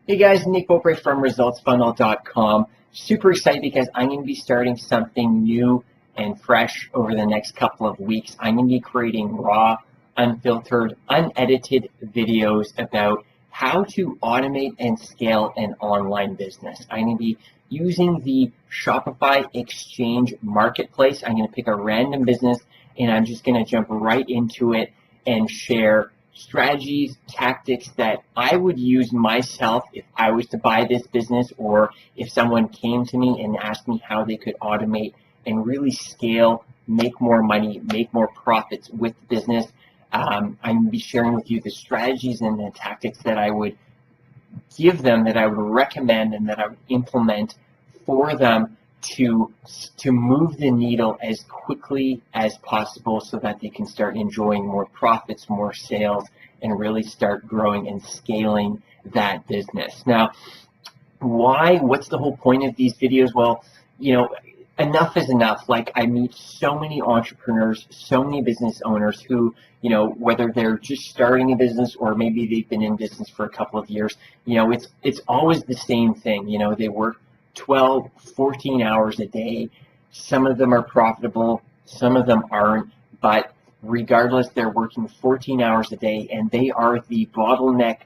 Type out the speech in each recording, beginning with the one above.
Hey guys, Nick Beaupre from ResultsFunnel.com. Super excited because I'm going to be starting something new and fresh over the next couple of weeks. I'm going to be creating raw, unfiltered, unedited videos about how to automate and scale an online business. I'm going to be using the Shopify Exchange marketplace. I'm going to pick a random business and I'm just going to jump right into it and share strategies, tactics that I would use myself if I was to buy this business, or if someone came to me and asked me how they could automate and really scale, make more money, make more profits with the business. I'm going to be sharing with you the strategies and the tactics that I would give them, that I would recommend, and that I would implement for them to move the needle as quickly as possible so that they can start enjoying more profits, more sales, and really start growing and scaling that business. Now, why? What's the whole point of these videos? Well, enough is enough. Like, I meet so many entrepreneurs, so many business owners who, whether they're just starting a business or maybe they've been in business for a couple of years, it's always the same thing. They work 12, 14 hours a day. Some of them are profitable, some of them aren't, but regardless, they're working 14 hours a day and they are the bottleneck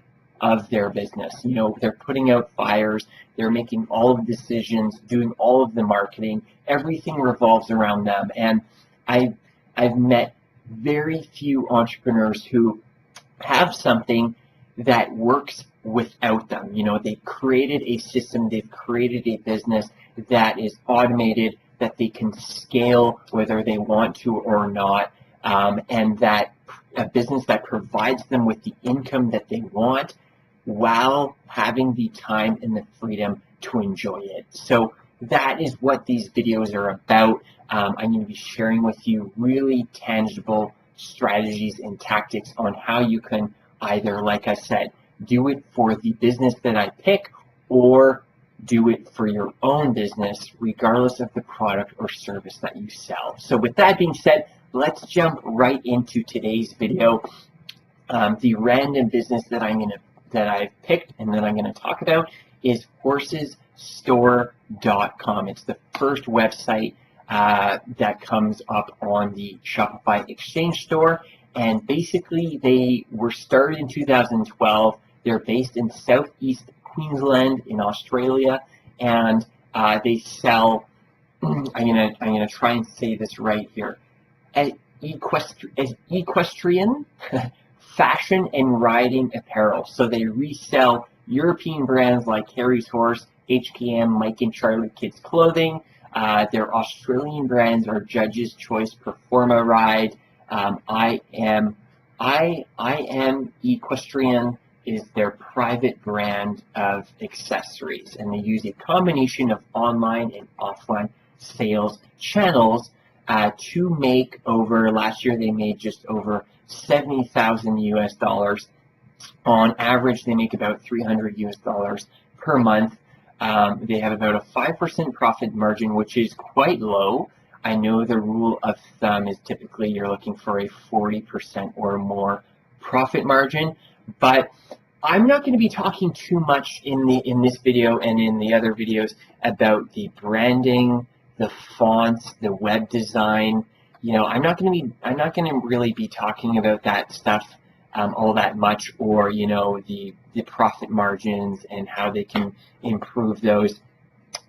of their business. They're putting out fires, they're making all of the decisions, doing all of the marketing, everything revolves around them. And I've met very few entrepreneurs who have something that works without them. They've created a system, they've created a business that is automated, that they can scale whether they want to or not, and that a business that provides them with the income that they want while having the time and the freedom to enjoy it. So that is what these videos are about. I'm going to be sharing with you really tangible strategies and tactics on how you can either, like I said, do it for the business that I pick, or do it for your own business, regardless of the product or service that you sell. So with that being said, let's jump right into today's video. The random business that I've picked and that I'm going to talk about is horsesstore.com. It's the first website that comes up on the Shopify Exchange store. And basically, they were started in 2012. They're based in southeast Queensland in Australia, and they sell. I'm gonna try and say this right here. Equestrian fashion and riding apparel. So they resell European brands like Harry's Horse, HKM, Mike and Charlie Kids Clothing. Their Australian brands are Judge's Choice, Performa Ride. I am Equestrian is their private brand of accessories, and they use a combination of online and offline sales channels to make last year they made just over $70,000 US. On average, they make about $300 US per month. They have about a 5% profit margin, which is quite low. I know the rule of thumb is typically you're looking for a 40% or more profit margin, but I'm not going to be talking too much in this video and in the other videos about the branding, the fonts, the web design. I'm not going to really be talking about that stuff all that much, or the profit margins and how they can improve those.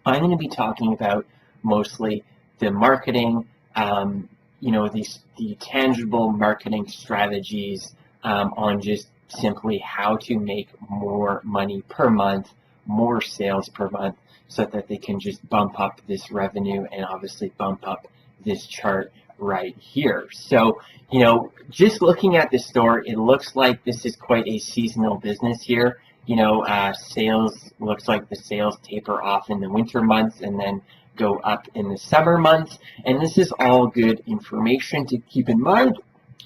I'm going to be talking about mostly the marketing, the tangible marketing strategies on just simply how to make more money per month, more sales per month, so that they can just bump up this revenue and obviously bump up this chart right here. So, just looking at the store, it looks like this is quite a seasonal business here. Sales, looks like the sales taper off in the winter months and then go up in the summer months. And this is all good information to keep in mind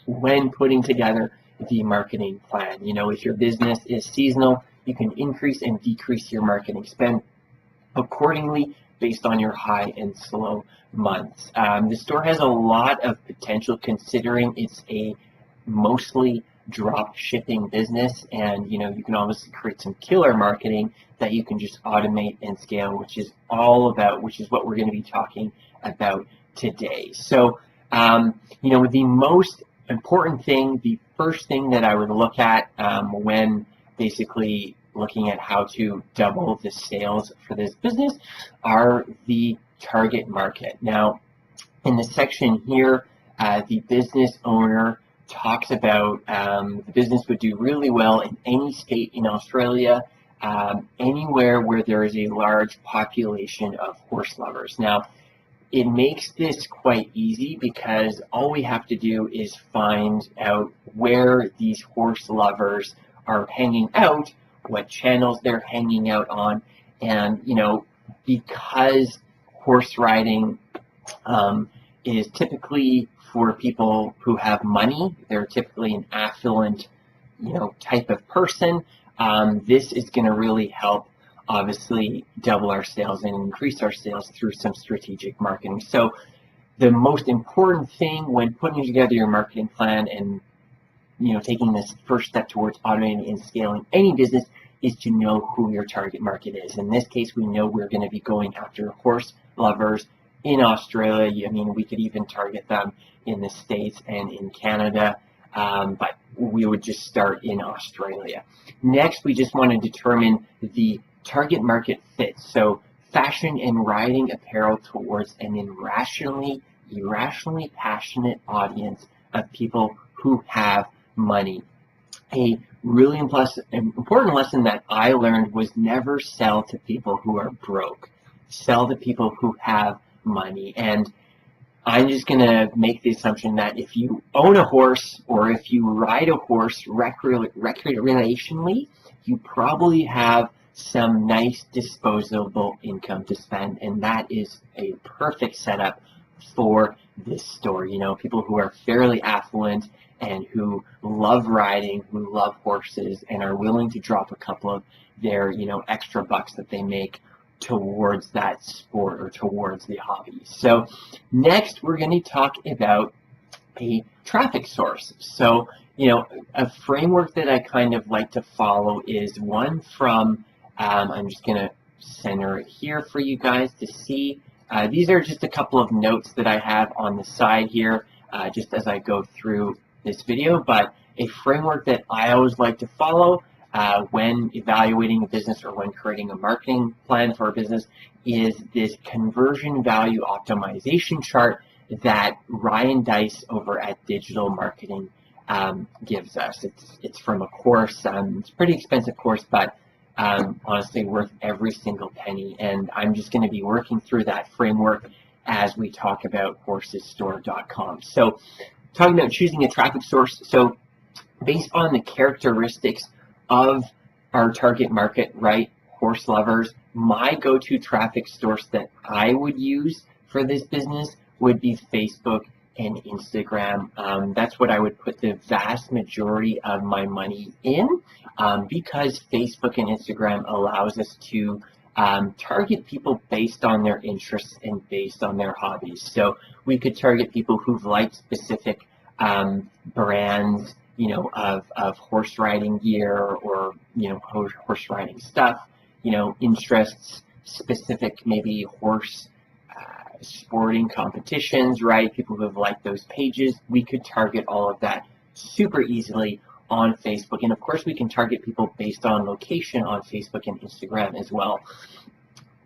when putting together the marketing plan. If your business is seasonal, you can increase and decrease your marketing spend accordingly based on your high and slow months. The store has a lot of potential considering it's a mostly drop shipping business, and you can obviously create some killer marketing that you can just automate and scale, which is what we're going to be talking about today. So the most important thing, the first thing that I would look at when basically looking at how to double the sales for this business are the target market. Now, in the section here, the business owner talks about the business would do really well in any state in Australia, anywhere where there is a large population of horse lovers. Now, it makes this quite easy because all we have to do is find out where these horse lovers are hanging out, what channels they're hanging out on, and because horse riding is typically for people who have money, they're typically an affluent type of person. This is going to really help obviously double our sales and increase our sales through some strategic marketing. So the most important thing when putting together your marketing plan and taking this first step towards automating and scaling any business is to know who your target market is. In this case, we know we're going to be going after horse lovers in Australia. I mean, we could even target them in the States and in Canada, but we would just start in Australia. Next, we just want to determine the target market fit. So fashion and riding apparel towards an irrationally passionate audience of people who have money. A really important lesson that I learned was never sell to people who are broke. Sell to people who have money. And I'm just going to make the assumption that if you own a horse or if you ride a horse recreationally, you probably have some nice disposable income to spend, and that is a perfect setup for this store. People who are fairly affluent and who love riding, who love horses, and are willing to drop a couple of their extra bucks that they make towards that sport or towards the hobby. So next we're going to talk about a traffic source. So a framework that I kind of like to follow is one from I'm just going to center it here for you guys to see. These are just a couple of notes that I have on the side here just as I go through this video, but a framework that I always like to follow when evaluating a business or when creating a marketing plan for a business is this conversion value optimization chart that Ryan Dice over at Digital Marketing gives us. It's from a course. It's a pretty expensive course, but honestly worth every single penny. And I'm just going to be working through that framework as we talk about horsesstore.com. So talking about choosing a traffic source. So based on the characteristics of our target market, right, horse lovers, my go-to traffic source that I would use for this business would be Facebook and Instagram. That's what I would put the vast majority of my money in because Facebook and Instagram allows us to target people based on their interests and based on their hobbies. So we could target people who've liked specific brands, of horse riding gear or, horse riding stuff, interests, specific maybe horse sporting competitions, right? People who have liked those pages. We could target all of that super easily on Facebook. And of course, we can target people based on location on Facebook and Instagram as well.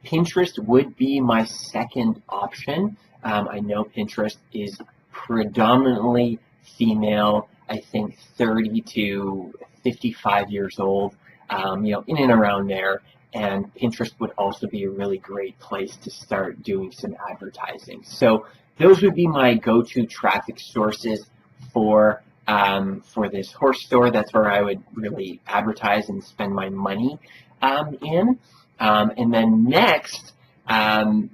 Pinterest would be my second option. I know Pinterest is predominantly female, I think 30 to 55 years old, in and around there. And Pinterest would also be a really great place to start doing some advertising. So those would be my go-to traffic sources for this horse store. That's where I would really advertise and spend my money in. And then next, once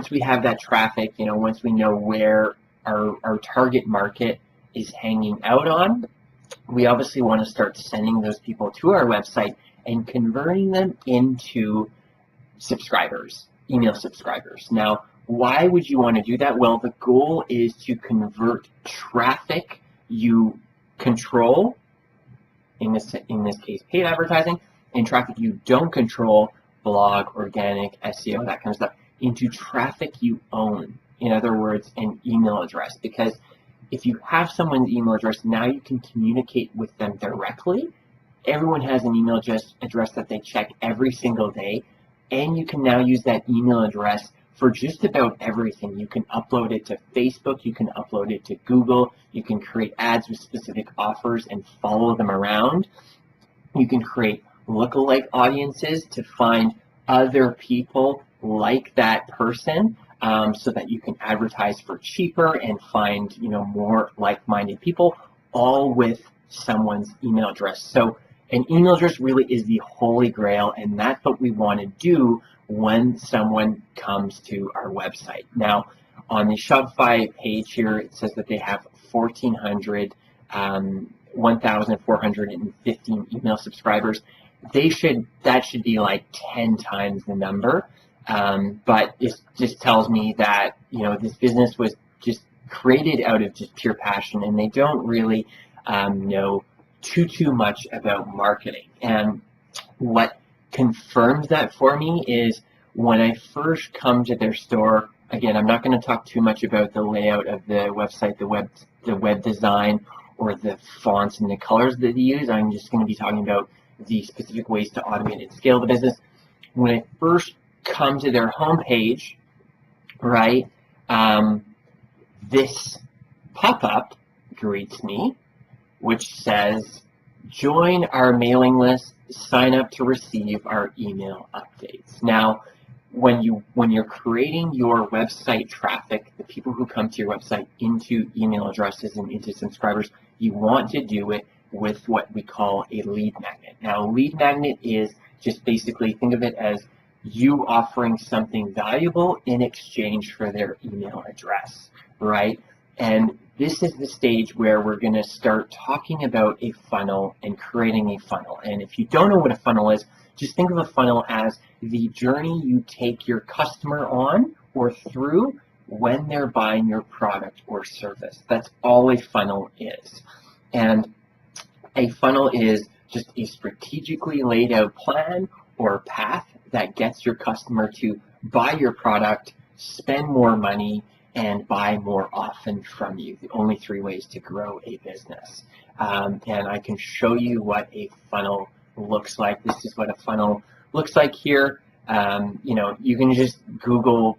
we have that traffic, once we know where our target market is hanging out on, we obviously want to start sending those people to our website and converting them into subscribers, email subscribers. Now, why would you want to do that? Well, the goal is to convert traffic you control, in this case, paid advertising, and traffic you don't control, blog, organic, SEO, that kind of stuff, into traffic you own. In other words, an email address. Because if you have someone's email address, now you can communicate with them directly. Everyone has an email address that they check every single day, and you can now use that email address for just about everything. You can upload it to Facebook, you can upload it to Google, you can create ads with specific offers and follow them around. You can create lookalike audiences to find other people like that person, so that you can advertise for cheaper and find, more like-minded people, all with someone's email address. So an email address really is the holy grail, and that's what we want to do when someone comes to our website. Now, on the Shopify page here, it says that they have 1,415 email subscribers. That should be like 10 times the number. But it just tells me that, this business was just created out of just pure passion, and they don't really know too much about marketing. And what confirms that for me is when I first come to their store. Again, I'm not going to talk too much about the layout of the website, the web design, or the fonts and the colors that they use. I'm just going to be talking about the specific ways to automate and scale the business. When I first come to their homepage, right, this pop-up greets me, which says, join our mailing list, sign up to receive our email updates. Now, when you're creating your website traffic, the people who come to your website, into email addresses and into subscribers, you want to do it with what we call a lead magnet. Now, a lead magnet is just basically, think of it as you offering something valuable in exchange for their email address, right? And this is the stage where we're going to start talking about a funnel and creating a funnel. And if you don't know what a funnel is, just think of a funnel as the journey you take your customer on or through when they're buying your product or service. That's all a funnel is. And a funnel is just a strategically laid out plan or path that gets your customer to buy your product, spend more money, and buy more often from you. The only three ways to grow a business. And I can show you what a funnel looks like. This is what a funnel looks like here. You can just Google,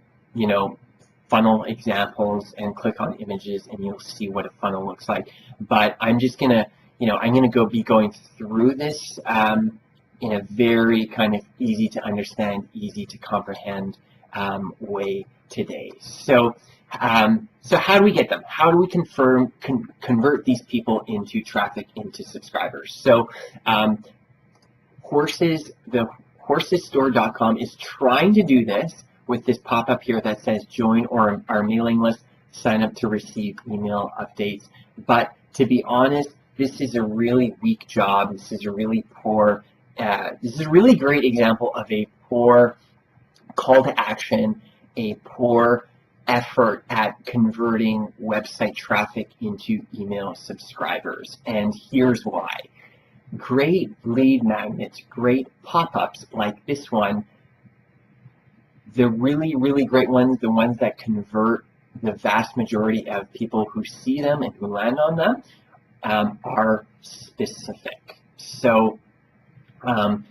funnel examples and click on images, and you'll see what a funnel looks like. But I'm just gonna, be going through this in a very kind of easy to understand, easy to comprehend way today. So how do we get them? How do we convert these people into traffic, into subscribers? So the horsesstore.com is trying to do this with this pop-up here that says join our mailing list, sign up to receive email updates. But to be honest, this is a really weak job. This is a really poor, this is a really great example of a poor call to action, a poor effort at converting website traffic into email subscribers. And here's why. Great lead magnets, great pop-ups like this one, the really, really great ones, the ones that convert the vast majority of people who see them and who land on them, are specific. So 5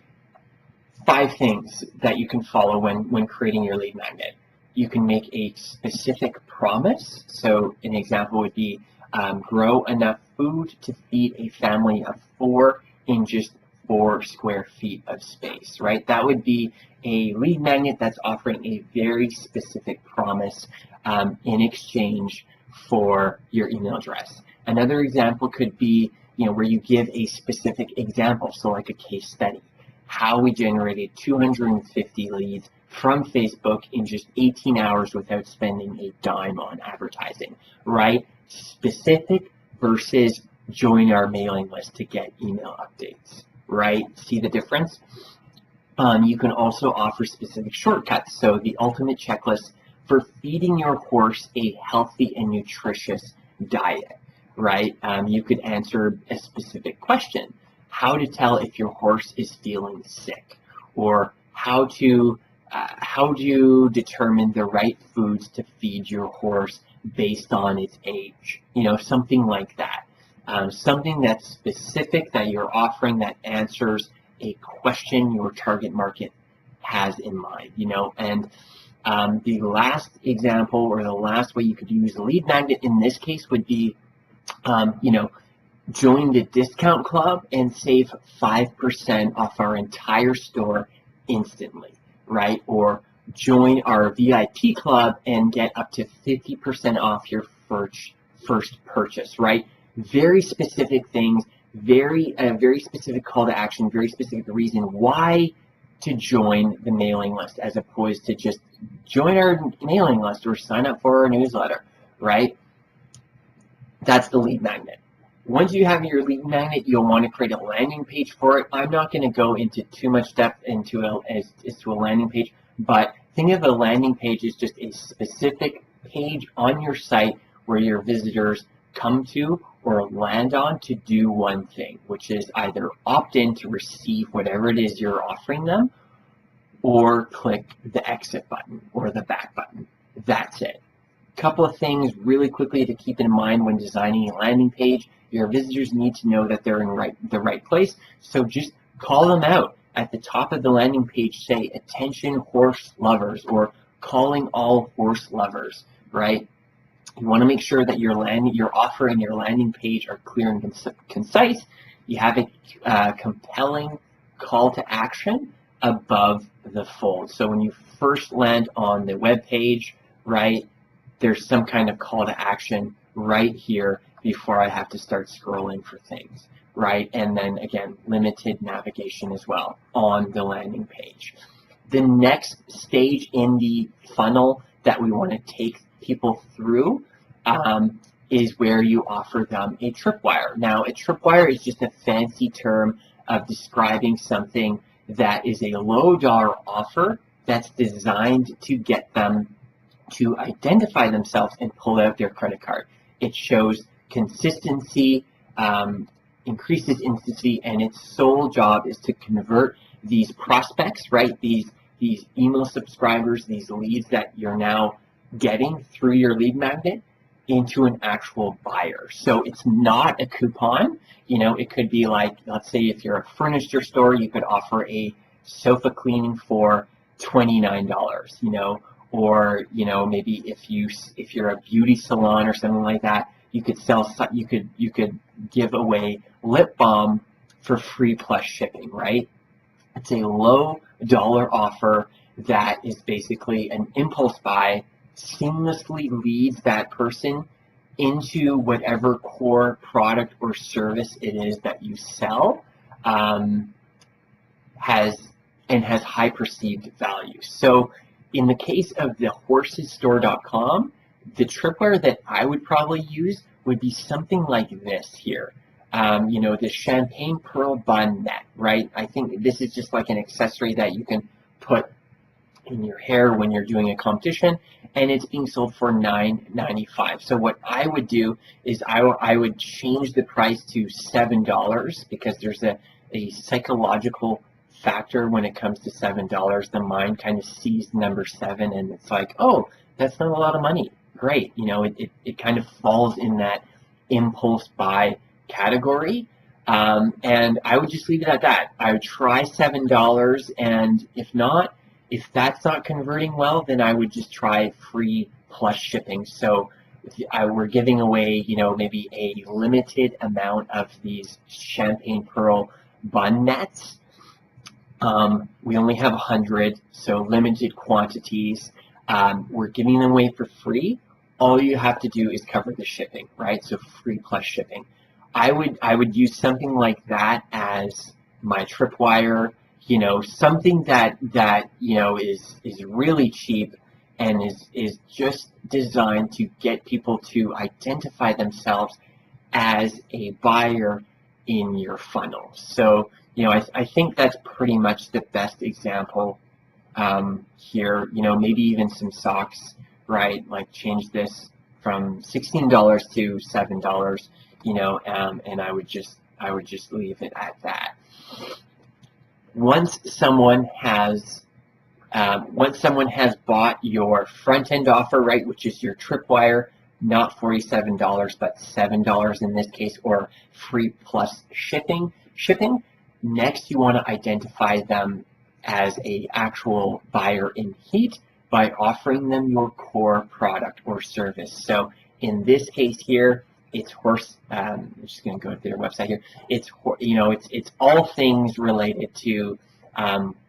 things that you can follow when creating your lead magnet. You can make a specific promise. So an example would be grow enough food to feed a family of 4 in just 4 square feet of space, right? That would be a lead magnet that's offering a very specific promise in exchange for your email address. Another example could be, where you give a specific example, so like a case study. How we generated 250 leads from Facebook in just 18 hours without spending a dime on advertising, right? Specific versus join our mailing list to get email updates, right? See the difference? You can also offer specific shortcuts. So the ultimate checklist for feeding your horse a healthy and nutritious diet, right? You could answer a specific question: how to tell if your horse is feeling sick, or how do you determine the right foods to feed your horse based on its age? Something like that. Something that's specific, that you're offering, that answers a question your target market has in mind. And the last example, or the last way you could use a lead magnet in this case, would be, join the discount club and save 5% off our entire store instantly, right? Or join our VIP club and get up to 50% off your first purchase, right? Very specific things, very specific call to action, very specific reason why to join the mailing list, as opposed to just join our mailing list or sign up for our newsletter, right? That's the lead magnet. Once you have your lead magnet, you'll want to create a landing page for it. I'm not going to go into too much depth into a landing page, but think of a landing page as just a specific page on your site where your visitors come to or land on to do one thing, which is either opt in to receive whatever it is you're offering them, or click the exit button or the back button. That's it. Couple of things really quickly to keep in mind when designing a landing page. Your visitors need to know that they're in the right place, so just call them out. At the top of the landing page, say, attention horse lovers, or calling all horse lovers, right? You want to make sure that your offer and your landing page are clear and concise. You have a compelling call to action above the fold. So when you first land on the web page, right, there's some kind of call to action right here before I have to start scrolling for things, right? And then again, limited navigation as well on the landing page. The next stage in the funnel that we want to take people through is where you offer them a tripwire. Now, a tripwire is just a fancy term of describing something that is a low dollar offer that's designed to get them to identify themselves and pull out their credit card. It shows consistency, increases intimacy, and its sole job is to convert these prospects, right? These email subscribers, these leads that you're now getting through your lead magnet, into an actual buyer. So it's not a coupon. It could be like, let's say if you're a furniture store, you could offer a sofa cleaning for $29, or maybe if you're a beauty salon or something like that, you could give away lip balm for free plus shipping, right? It's a low dollar offer that is basically an impulse buy, seamlessly leads that person into whatever core product or service it is that you sell, has high perceived value. So in the case of the horsesstore.com, the tripwire that I would probably use would be something like this here. The champagne pearl bun net, right? I think this is just like an accessory that you can put in your hair when you're doing a competition, and it's being sold for $9.95. So what I would do is I would change the price to $7, because there's a psychological factor when it comes to $7. The mind kind of sees number 7 and it's like, oh, that's not a lot of money. Great. It kind of falls in that impulse buy category. And I would just leave it at that. I would try $7, and if that's not converting well, then I would just try free plus shipping. So we're giving away, maybe a limited amount of these champagne pearl bun nets. We only have 100, so limited quantities. We're giving them away for free. All you have to do is cover the shipping, right? So free plus shipping. I would use something like that as my tripwire. Something that is really cheap and is just designed to get people to identify themselves as a buyer in your funnel. So, I think that's pretty much the best example here. Maybe even some socks, right? Like change this from $16 to $7, and I would just leave it at that. Once someone has bought your front-end offer, right, which is your tripwire, not $47, but $7 in this case, or free plus shipping. Next, you want to identify them as a actual buyer in heat by offering them your core product or service. So in this case here, it's horse. I'm just going to go to their website here. It's all things related to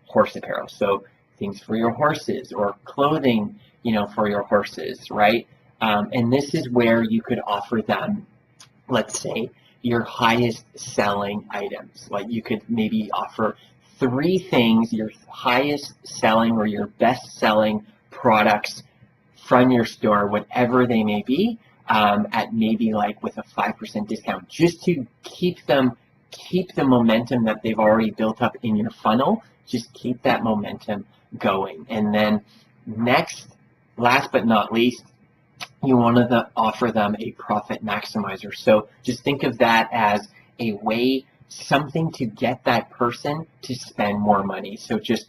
horse apparel. So things for your horses or clothing, for your horses, right? And this is where you could offer them, let's say, your highest selling items. Like you could maybe offer 3 things, your highest selling or your best selling products from your store, whatever they may be, at maybe like with a 5% discount, just to keep the momentum that they've already built up in your funnel. Just keep that momentum going. And then next, last but not least, you want to offer them a profit maximizer. So just think of that as a way, something to get that person to spend more money. So just,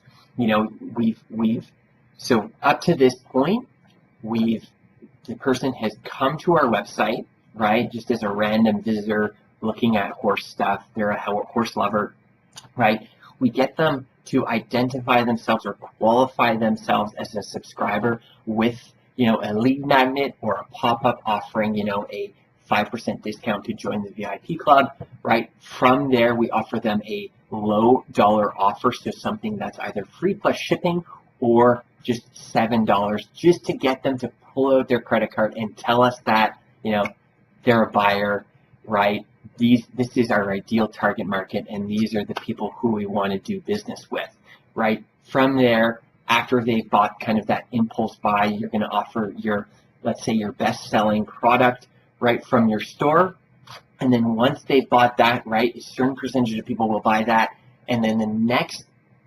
so up to this point, the person has come to our website, right? Just as a random visitor looking at horse stuff. They're a horse lover, right? We get them to identify themselves or qualify themselves as a subscriber with, a lead magnet or a pop-up offering, a 5% discount to join the VIP club, right? From there, we offer them a low dollar offer, so something that's either free plus shipping or just $7, just to get them to pull out their credit card and tell us that, they're a buyer, right? This is our ideal target market, and these are the people who we want to do business with, right? From there, after they've bought kind of that impulse buy, you're going to offer let's say your best selling product right from your store. And then once they've bought that, right, a certain percentage of people will buy that. And then the next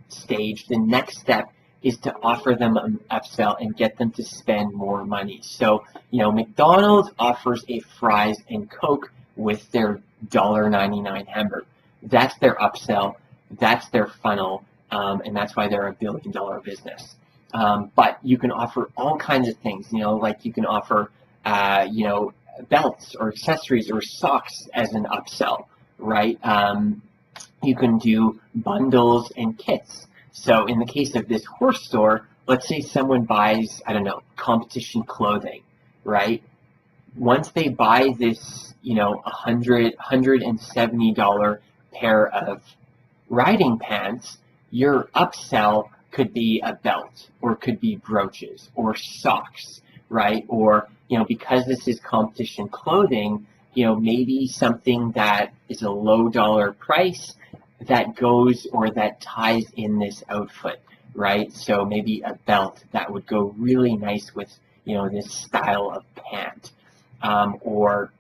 step is to offer them an upsell and get them to spend more money. So, McDonald's offers a fries and Coke with their $1.99 hamburger. That's their upsell. That's their funnel. And that's why they're a $1 billion business. But you can offer all kinds of things, like you can offer, belts or accessories or socks as an upsell, right? You can do bundles and kits. So in the case of this horse store, let's say someone buys, competition clothing, right? Once they buy this, $170 pair of riding pants, your upsell could be a belt or could be brooches or socks, right? Or, because this is competition clothing, maybe something that is a low dollar price that goes or that ties in this outfit, right? So maybe a belt that would go really nice with, this style of pant, or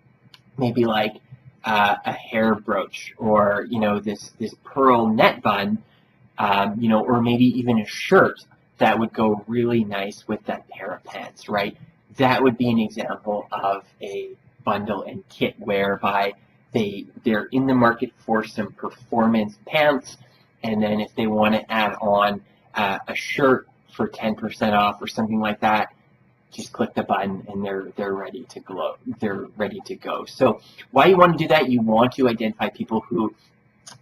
maybe like a hair brooch, or, this pearl net bun, or maybe even a shirt that would go really nice with that pair of pants, right? That would be an example of a bundle and kit whereby they're in the market for some performance pants, and then if they want to add on a shirt for 10% off or something like that, just click the button and they're ready to go. They're ready to go. So why you want to do that? You want to identify people who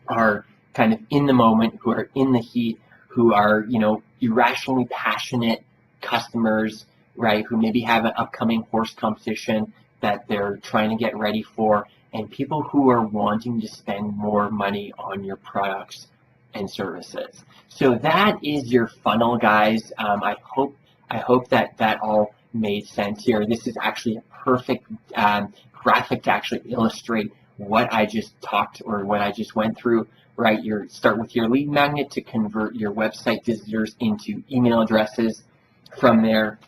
are kind of in the moment, who are in the heat, who are, irrationally passionate customers, right? Who maybe have an upcoming horse competition that they're trying to get ready for, and people who are wanting to spend more money on your products and services. So that is your funnel, guys. I hope that all made sense here. This is actually a perfect graphic to actually illustrate what I just talked or what I just went through, right? You start with your lead magnet to convert your website visitors into email addresses. From there,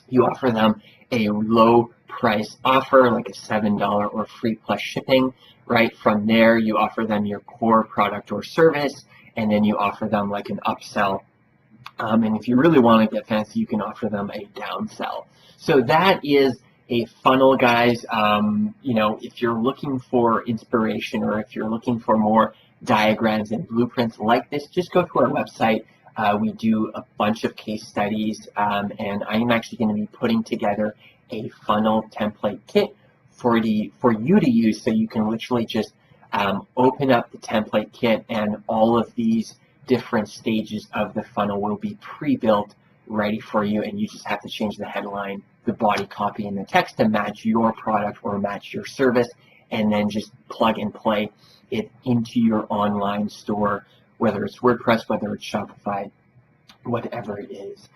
you offer them a low price offer like a $7 or free plus shipping, right? From there, you offer them your core product or service, and then you offer them like an upsell. And if you really want to get fancy, you can offer them a downsell. So that is a funnel, guys. If you're looking for inspiration or if you're looking for more diagrams and blueprints like this, just go to our website. We do a bunch of case studies, and I'm actually going to be putting together a funnel template kit for you to use, so you can literally just open up the template kit, and all of these different stages of the funnel will be pre-built, ready for you, and you just have to change the headline, the body copy, and the text to match your product or match your service, and then just plug and play it into your online store, whether it's WordPress, whether it's Shopify, whatever it is.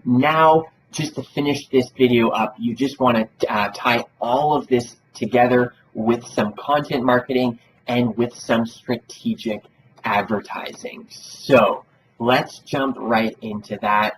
Now, just to finish this video up, you just want to tie all of this together with some content marketing and with some strategic advertising. So let's jump right into that.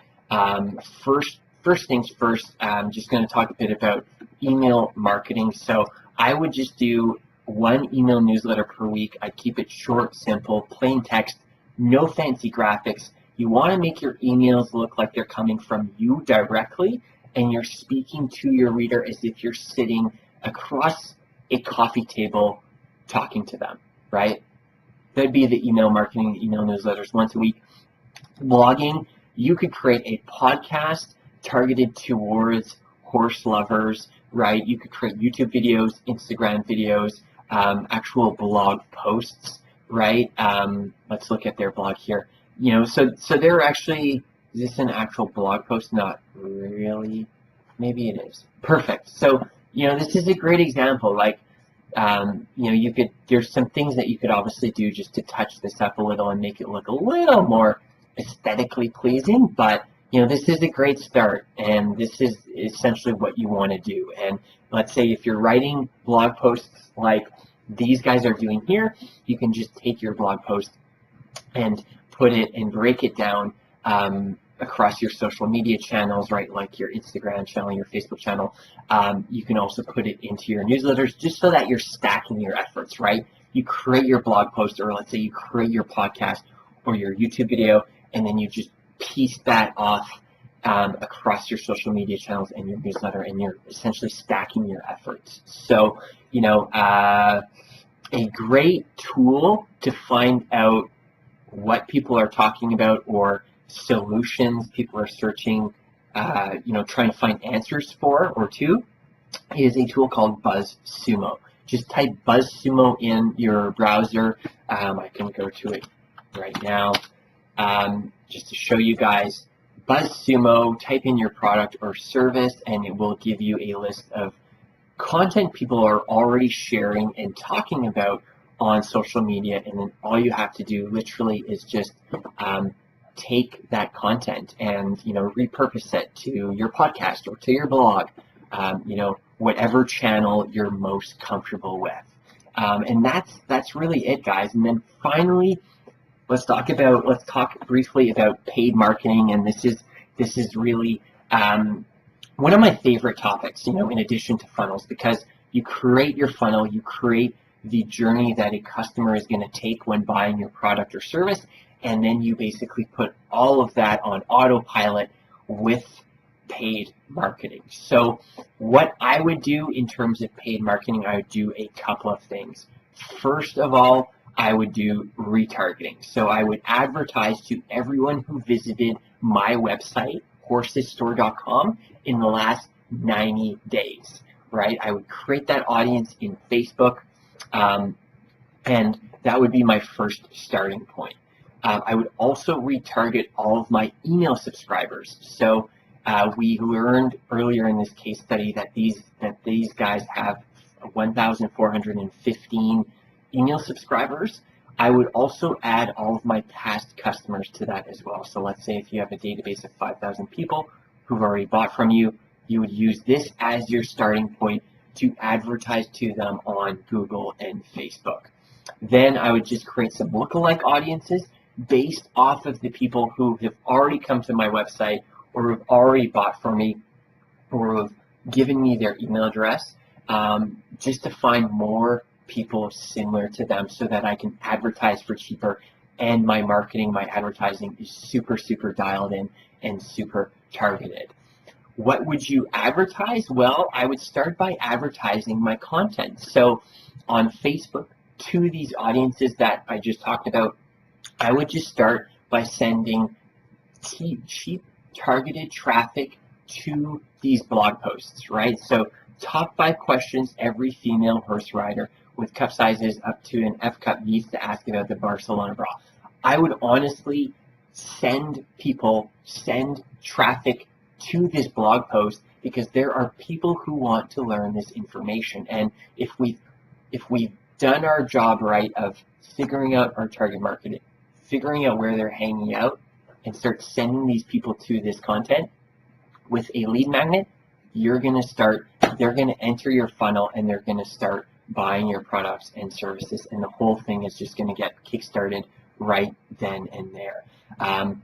First things first, I'm just going to talk a bit about email marketing. So I would just do one email newsletter per week. I keep it short, simple, plain text, no fancy graphics. You want to make your emails look like they're coming from you directly, and you're speaking to your reader as if you're sitting across a coffee table talking to them, right? That'd be the email marketing, the email newsletters once a week. Blogging, you could create a podcast targeted towards horse lovers, right? You could create YouTube videos, Instagram videos, actual blog posts, right? Let's look at their blog here. So they're actually, is this an actual blog post? Not really. Maybe it is. Perfect. So, this is a great example. Like, there's some things that you could obviously do just to touch this up a little and make it look a little more aesthetically pleasing, but this is a great start, and this is essentially what you want to do. And let's say if you're writing blog posts like these guys are doing here, you can just take your blog post and put it and break it down across your social media channels, right? Like your Instagram channel, your Facebook channel. You can also put it into your newsletters, just so that you're stacking your efforts, right? You create your blog post, or let's say you create your podcast or your YouTube video, and then you just piece that off across your social media channels and your newsletter, and you're essentially stacking your efforts. So, a great tool to find out what people are talking about or solutions people are searching, trying to find answers for or to, is a tool called BuzzSumo. Just type BuzzSumo in your browser. I can go to it right now just to show you guys. BuzzSumo, type in your product or service, and it will give you a list of content people are already sharing and talking about on social media, and then all you have to do literally is just take that content and repurpose it to your podcast or to your blog, whatever channel you're most comfortable with, and that's really it, guys. And then finally, let's talk briefly about paid marketing, and this is really one of my favorite topics, in addition to funnels, because you create your funnel, you create the journey that a customer is going to take when buying your product or service, and then you basically put all of that on autopilot with paid marketing. So what I would do in terms of paid marketing, I would do a couple of things. First of all, I would do retargeting. So I would advertise to everyone who visited my website, horsesstore.com, in the last 90 days, right? I would create that audience in Facebook, and that would be my first starting point. I would also retarget all of my email subscribers. So we learned earlier in this case study that these guys have 1,415 email subscribers. I would also add all of my past customers to that as well. So let's say if you have a database of 5,000 people who've already bought from you, you would use this as your starting point to advertise to them on Google and Facebook. Then I would just create some lookalike audiences based off of the people who have already come to my website or have already bought from me or have given me their email address, just to find more people similar to them so that I can advertise for cheaper, and my marketing, my advertising is super, super dialed in and super targeted. what would you advertise? Well, I would start by advertising my content. So on Facebook, to these audiences that I just talked about, I would just start by sending cheap targeted traffic to these blog posts, right? So top 5 questions every female horse rider with cup sizes up to an F cup needs to ask about the Barcelona bra. I would honestly send traffic to this blog post because there are people who want to learn this information. And if we've done our job right of figuring out our target market, figuring out where they're hanging out, and start sending these people to this content with a lead magnet, they're going to enter your funnel and they're going to start buying your products and services, and the whole thing is just going to get kickstarted right then and there.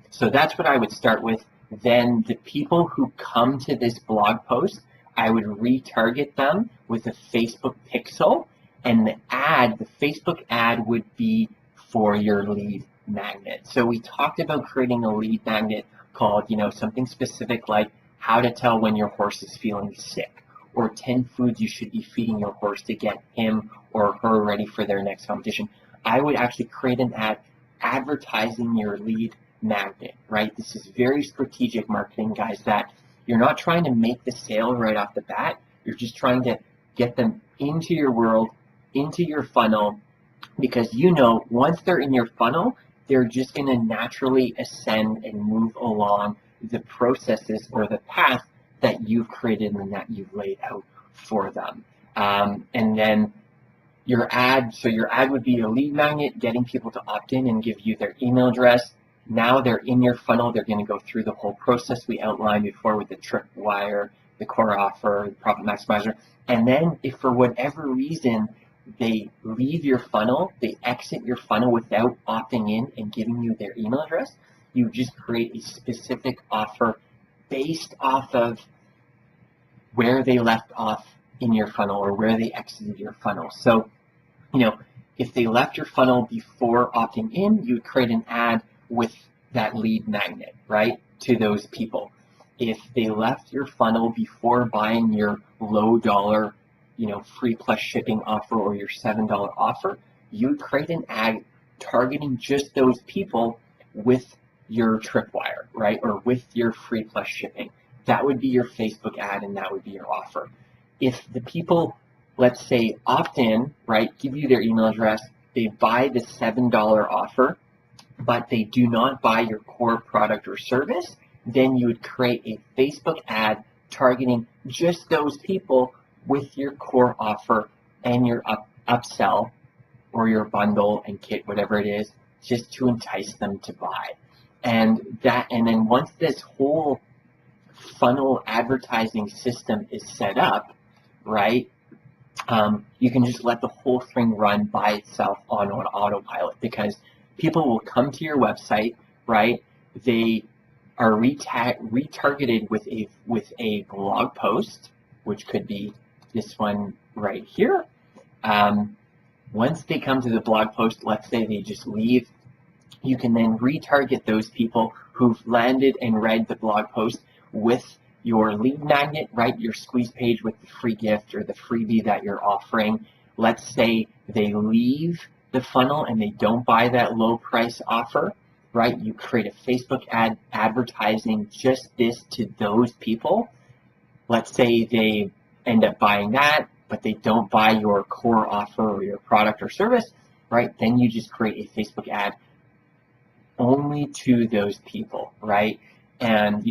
So that's what I would start with. Then the people who come to this blog post, I would retarget them with a Facebook pixel, and the Facebook ad would be for your lead magnet. So we talked about creating a lead magnet called, something specific like how to tell when your horse is feeling sick, or 10 foods you should be feeding your horse to get him or her ready for their next competition. I would actually create an ad advertising your lead magnet, right? This is very strategic marketing, guys, that you're not trying to make the sale right off the bat. You're just trying to get them into your world, into your funnel, because once they're in your funnel, they're just going to naturally ascend and move along the processes or the path that you've created and that you've laid out for them. And then your ad would be a lead magnet, getting people to opt in and give you their email address. Now they're in your funnel. They're going to go through the whole process we outlined before with the tripwire, the core offer, the profit maximizer. And then if for whatever reason they leave your funnel, they exit your funnel without opting in and giving you their email address, you just create a specific offer based off of where they left off in your funnel or where they exited your funnel. So, if they left your funnel before opting in, you would create an ad with that lead magnet, right, to those people. If they left your funnel before buying your low dollar, free plus shipping offer or your $7 offer, you would create an ad targeting just those people with your tripwire, right, or with your free plus shipping. That would be your Facebook ad and that would be your offer. If the people, let's say, opt in, right, give you their email address, they buy the $7 offer, but they do not buy your core product or service, then you would create a Facebook ad targeting just those people with your core offer and your upsell or your bundle and kit, whatever it is, just to entice them to buy. And then once this whole funnel advertising system is set up, right, you can just let the whole thing run by itself on autopilot, because people will come to your website, right? They are retargeted with a blog post, which could be this one right here. Once they come to the blog post, let's say they just leave, you can then retarget those people who've landed and read the blog post with your lead magnet, right? Your squeeze page with the free gift or the freebie that you're offering. Let's say they leave the funnel and they don't buy that low price offer, right? You create a Facebook ad advertising just this to those people. Let's say they end up buying that, but they don't buy your core offer or your product or service, right? Then you just create a Facebook ad only to those people, right? And,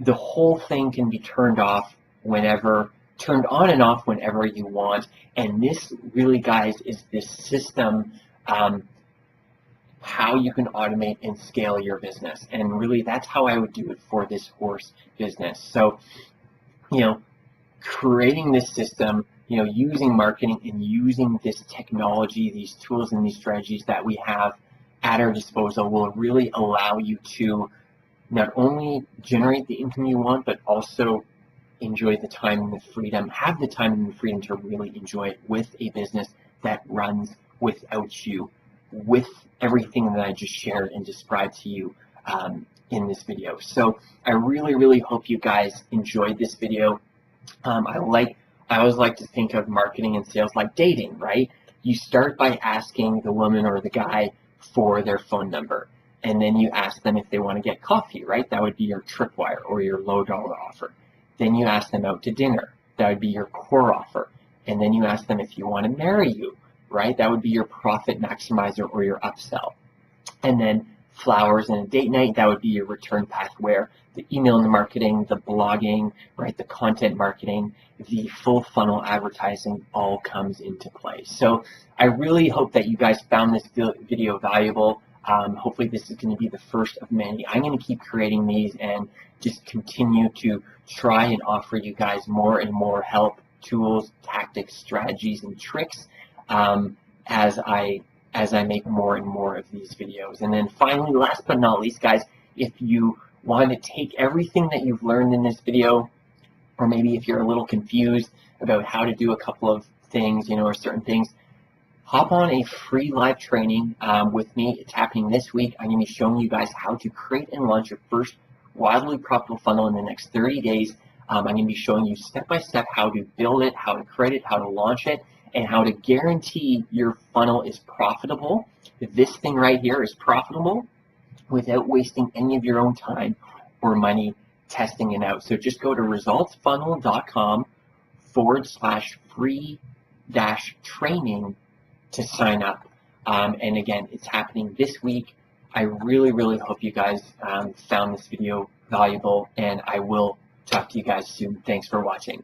the whole thing can be turned on and off whenever you want. And this really, guys, is this system, how you can automate and scale your business. And really, that's how I would do it for this horse business. So, creating this system, using marketing and using this technology, these tools and these strategies that we have at our disposal will really allow you to not only generate the income you want, but also enjoy the time and the freedom, have the time and the freedom to really enjoy it with a business that runs without you, with everything that I just shared and described to you in this video. So I really hope you guys enjoyed this video. I always like to think of marketing and sales like dating, right? You start by asking the woman or the guy for their phone number, and then you ask them if they want to get coffee, right? That would be your tripwire or your low dollar offer. Then you ask them out to dinner. That would be your core offer. And then you ask them if you want to marry you, right? That would be your profit maximizer or your upsell. And then flowers and a date night, that would be your return path, where the email marketing, the blogging, right, the content marketing, the full funnel advertising all comes into play. So I really hope that you guys found this video valuable. Hopefully this is going to be the first of many. I'm going to keep creating these and just continue to try and offer you guys more and more help, tools, tactics, strategies, and tricks as I make more and more of these videos. And then finally, last but not least, guys, if you want to take everything that you've learned in this video, or maybe if you're a little confused about how to do a couple of things, or certain things, hop on a free live training with me. It's happening this week. I'm going to be showing you guys how to create and launch your first wildly profitable funnel in the next 30 days. I'm going to be showing you step-by-step how to build it, how to create it, how to launch it, and how to guarantee your funnel is profitable. This thing right here is profitable without wasting any of your own time or money testing it out. So just go to resultsfunnel.com/free-training to sign up. And again, it's happening this week. I really hope you guys found this video valuable, and I will talk to you guys soon. Thanks for watching.